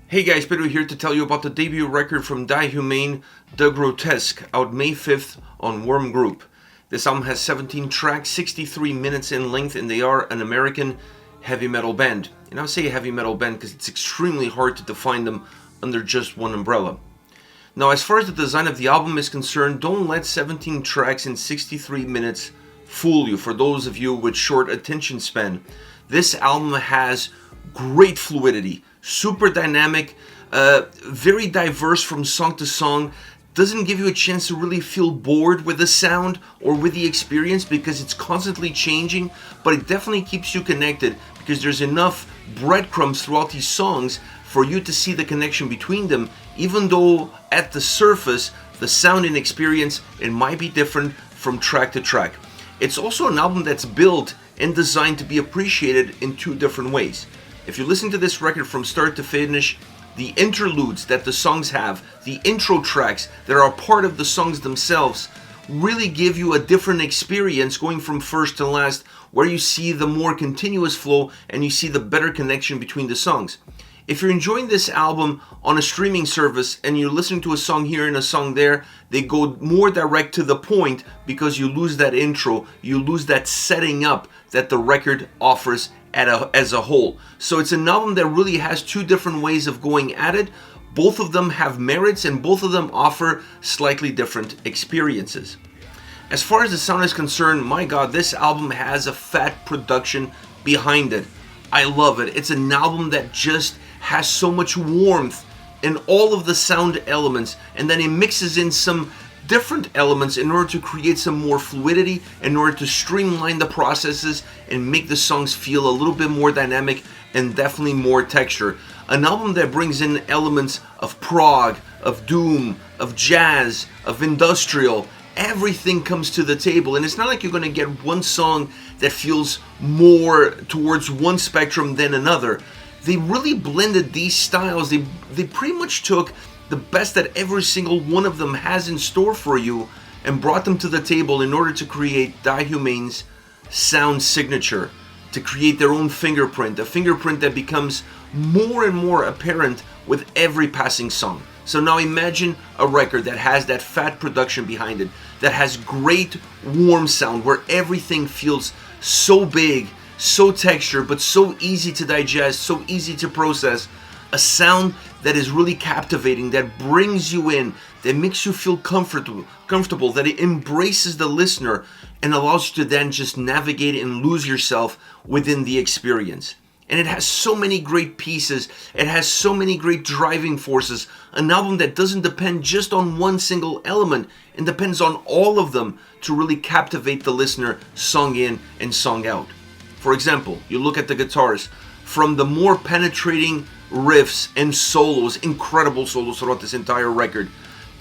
Hey guys, Pedro here to tell you about the debut record from DieHumane, The Grotesque, out May 5th on Worm Group. This album has 17 tracks, 63 minutes in length, and they are an American heavy metal band. And I'll say heavy metal band because it's extremely hard to define them under just one umbrella. Now, as far as the design of the album is concerned, don't let 17 tracks in 63 minutes fool you. For those of you with short attention span, this album has great fluidity, super dynamic, very diverse from song to song. Doesn't give you a chance to really feel bored with the sound or with the experience because it's constantly changing, but it definitely keeps you connected because there's enough breadcrumbs throughout these songs for you to see the connection between them, even though at the surface the sound and experience it might be different from track to track. It's also an album that's built and designed to be appreciated in two different ways. If you listen to this record from start to finish, the interludes that the songs have, the intro tracks that are a part of the songs themselves, really give you a different experience going from first to last, where you see the more continuous flow and you see the better connection between the songs. If you're enjoying this album on a streaming service and you're listening to a song here and a song there, they go more direct to the point because you lose that intro, you lose that setting up that the record offers as a whole. So it's an album that really has two different ways of going at it. Both of them have merits and both of them offer slightly different experiences. As far as the sound is concerned, my God, this album has a fat production behind it. I love it. It's an album that just has so much warmth in all of the sound elements, and then it mixes in some different elements in order to create some more fluidity, in order to streamline the processes and make the songs feel a little bit more dynamic and definitely more texture. An album that brings in elements of prog, of doom, of jazz, of industrial. Everything comes to the table, and it's not like you're going to get one song that feels more towards one spectrum than another. They really blended these styles. They pretty much took the best that every single one of them has in store for you and brought them to the table in order to create DieHumane's sound signature, to create their own fingerprint, a fingerprint that becomes more and more apparent with every passing song. So now imagine a record that has that fat production behind it, that has great warm sound where everything feels so big, so textured, but so easy to digest, so easy to process. A sound that is really captivating, that brings you in, that makes you feel comfortable, that it embraces the listener and allows you to then just navigate and lose yourself within the experience. And it has so many great pieces, it has so many great driving forces, an album that doesn't depend just on one single element, and depends on all of them to really captivate the listener song in and song out. For example, you look at the guitars, from the more penetrating riffs and solos, incredible solos throughout this entire record,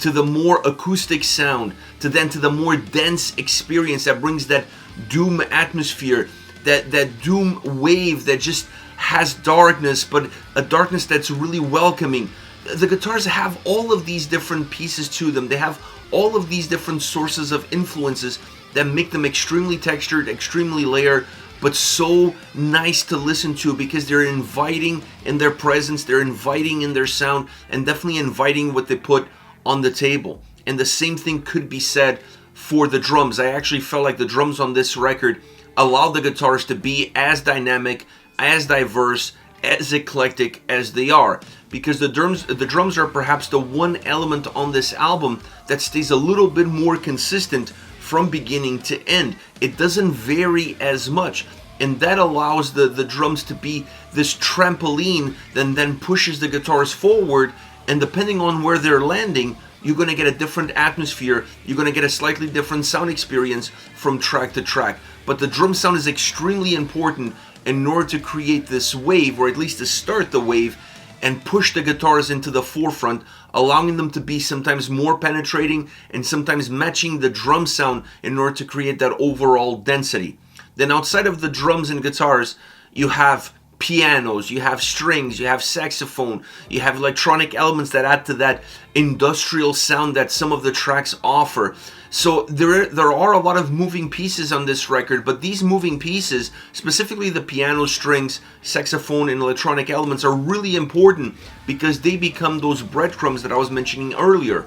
to the more acoustic sound, to the more dense experience that brings that doom atmosphere, that doom wave that just has darkness, but a darkness that's really welcoming. The guitars have all of these different pieces to them. They have all of these different sources of influences that make them extremely textured, extremely layered, but so nice to listen to because they're inviting in their presence, they're inviting in their sound, and definitely inviting what they put on the table. And the same thing could be said for the drums. I actually felt like the drums on this record allow the guitars to be as dynamic, as diverse, as eclectic as they are, because the drums are perhaps the one element on this album that stays a little bit more consistent from beginning to end. It doesn't vary as much, and that allows the drums to be this trampoline that then pushes the guitars forward, and depending on where they're landing, you're going to get a different atmosphere, you're going to get a slightly different sound experience from track to track. But the drum sound is extremely important in order to create this wave, or at least to start the wave, and push the guitars into the forefront, allowing them to be sometimes more penetrating and sometimes matching the drum sound in order to create that overall density. Then outside of the drums and guitars, you have pianos, you have strings, you have saxophone, you have electronic elements that add to that industrial sound that some of the tracks offer. So there are a lot of moving pieces on this record, but these moving pieces, specifically the piano, strings, saxophone, and electronic elements, are really important because they become those breadcrumbs that I was mentioning earlier.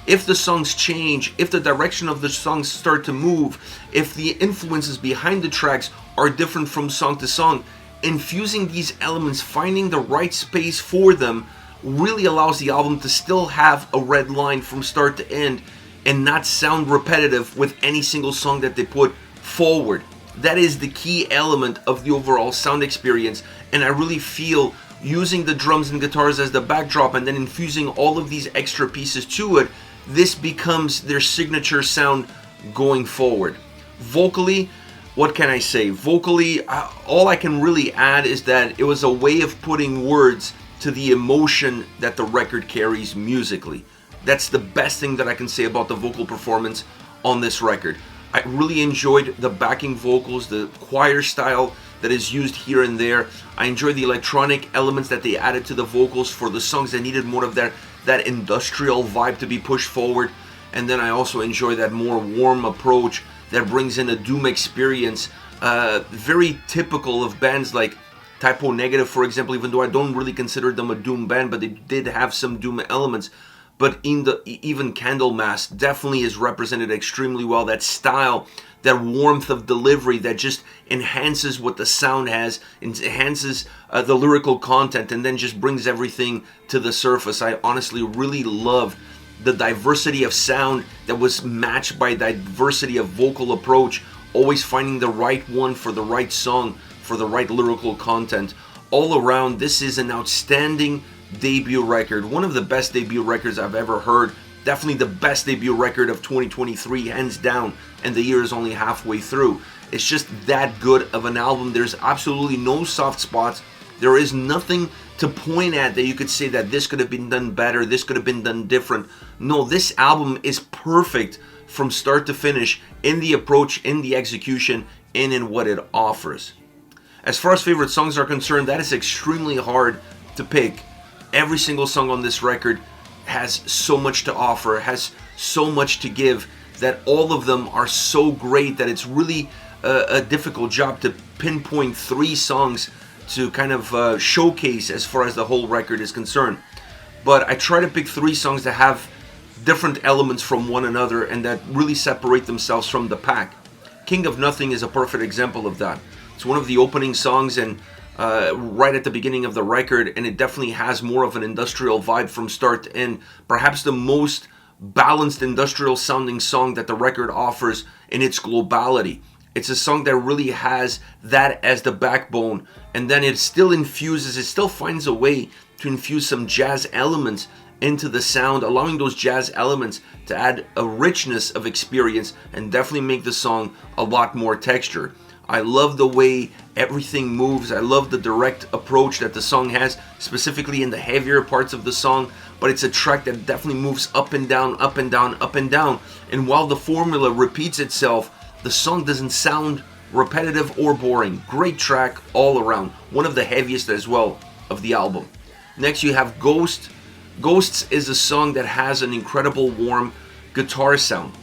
If the songs change, if the direction of the songs start to move, if the influences behind the tracks are different from song to song, infusing these elements, finding the right space for them, really allows the album to still have a red line from start to end and not sound repetitive with any single song that they put forward. That is the key element of the overall sound experience, and I really feel using the drums and guitars as the backdrop and then infusing all of these extra pieces to it, this becomes their signature sound going forward. Vocally, what can I say? Vocally, all I can really add is that it was a way of putting words to the emotion that the record carries musically. That's the best thing that I can say about the vocal performance on this record. I really enjoyed the backing vocals, the choir style that is used here and there. I enjoyed the electronic elements that they added to the vocals for the songs that needed more of that industrial vibe to be pushed forward. And then I also enjoy that more warm approach that brings in a doom experience, very typical of bands like Typo Negative, for example, even though I don't really consider them a doom band, but they did have some doom elements. But even Candlemass definitely is represented extremely well. That style, that warmth of delivery that just enhances what the sound has, enhances the lyrical content, and then just brings everything to the surface. I honestly really loved the diversity of sound that was matched by diversity of vocal approach, always finding the right one for the right song, for the right lyrical content. All around, this is an outstanding debut record, one of the best debut records I've ever heard, definitely the best debut record of 2023, hands down, and the year is only halfway through. It's just that good of an album. There's absolutely no soft spots. There is nothing to point at that you could say that this could have been done better, this could have been done different. No, this album is perfect from start to finish in the approach, in the execution, and in what it offers. As far as favorite songs are concerned, that is extremely hard to pick. Every single song on this record has so much to offer, has so much to give, that all of them are so great that it's really a difficult job to pinpoint 3 songs to kind of showcase as far as the whole record is concerned. But I try to pick 3 songs that have different elements from one another and that really separate themselves from the pack. King of Nothing is a perfect example of that. It's one of the opening songs and right at the beginning of the record, and it definitely has more of an industrial vibe from start to end. Perhaps the most balanced industrial sounding song that the record offers in its globality. It's a song that really has that as the backbone, and then it still infuses, it still finds a way to infuse some jazz elements into the sound, allowing those jazz elements to add a richness of experience and definitely make the song a lot more textured. I love the way everything moves. I love the direct approach that the song has, specifically in the heavier parts of the song, but it's a track that definitely moves up and down, up and down, up and down. And while the formula repeats itself, the song doesn't sound repetitive or boring. Great track all around. One of the heaviest as well of the album. Next you have Ghost. Ghosts is a song that has an incredible warm guitar sound.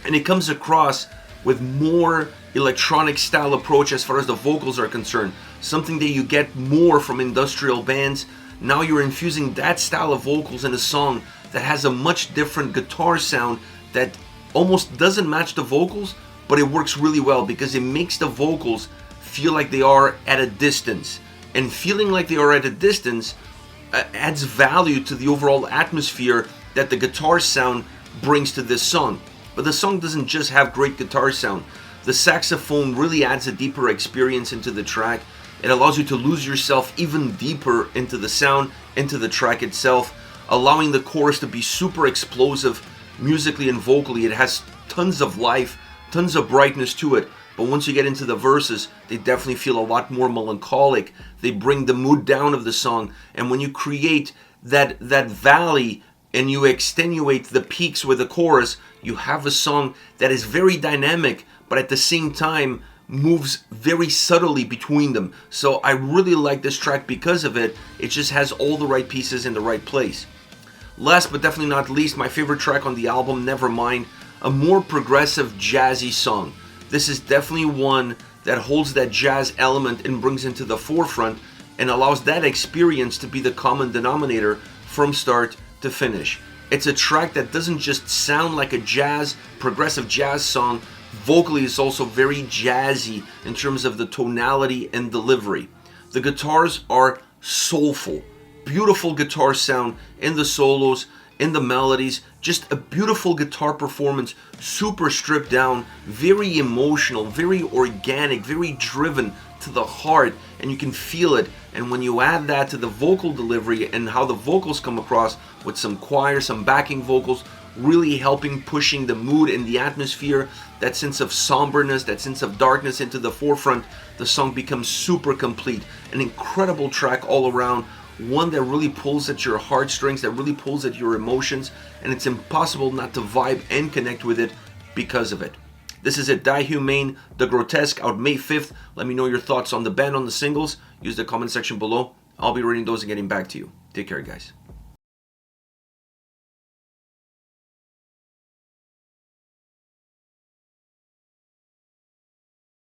And it comes across with more electronic style approach as far as the vocals are concerned. Something that you get more from industrial bands. Now you're infusing that style of vocals in a song that has a much different guitar sound that almost doesn't match the vocals, but it works really well because it makes the vocals feel like they are at a distance. And feeling like they are at a distance adds value to the overall atmosphere that the guitar sound brings to this song. But the song doesn't just have great guitar sound. The saxophone really adds a deeper experience into the track. It allows you to lose yourself even deeper into the sound, into the track itself, allowing the chorus to be super explosive musically and vocally. It has tons of life, tons of brightness to it. But once you get into the verses, they definitely feel a lot more melancholic. They bring the mood down of the song. And when you create that valley and you extenuate the peaks with the chorus, you have a song that is very dynamic, but at the same time moves very subtly between them. So I really like this track because of it. It just has all the right pieces in the right place. Last but definitely not least, my favorite track on the album, Nevermind, a more progressive jazzy song. This is definitely one that holds that jazz element and brings into the forefront and allows that experience to be the common denominator from start to finish. It's a track that doesn't just sound like a progressive jazz song. Vocally, it's also very jazzy in terms of the tonality and delivery. The guitars are soulful, beautiful guitar sound in the solos, in the melodies, just a beautiful guitar performance, super stripped down, very emotional, very organic, very driven to the heart, and you can feel it. And when you add that to the vocal delivery and how the vocals come across with some choir, some backing vocals, really helping pushing the mood and the atmosphere, that sense of somberness, that sense of darkness into the forefront, the song becomes super complete. An incredible track all around, one that really pulls at your heartstrings, that really pulls at your emotions, and it's impossible not to vibe and connect with it because of it. This is it, DieHumane, The Grotesque, out May 5th. Let me know your thoughts on the band, on the singles. Use the comment section below. I'll be reading those and getting back to you. Take care, guys.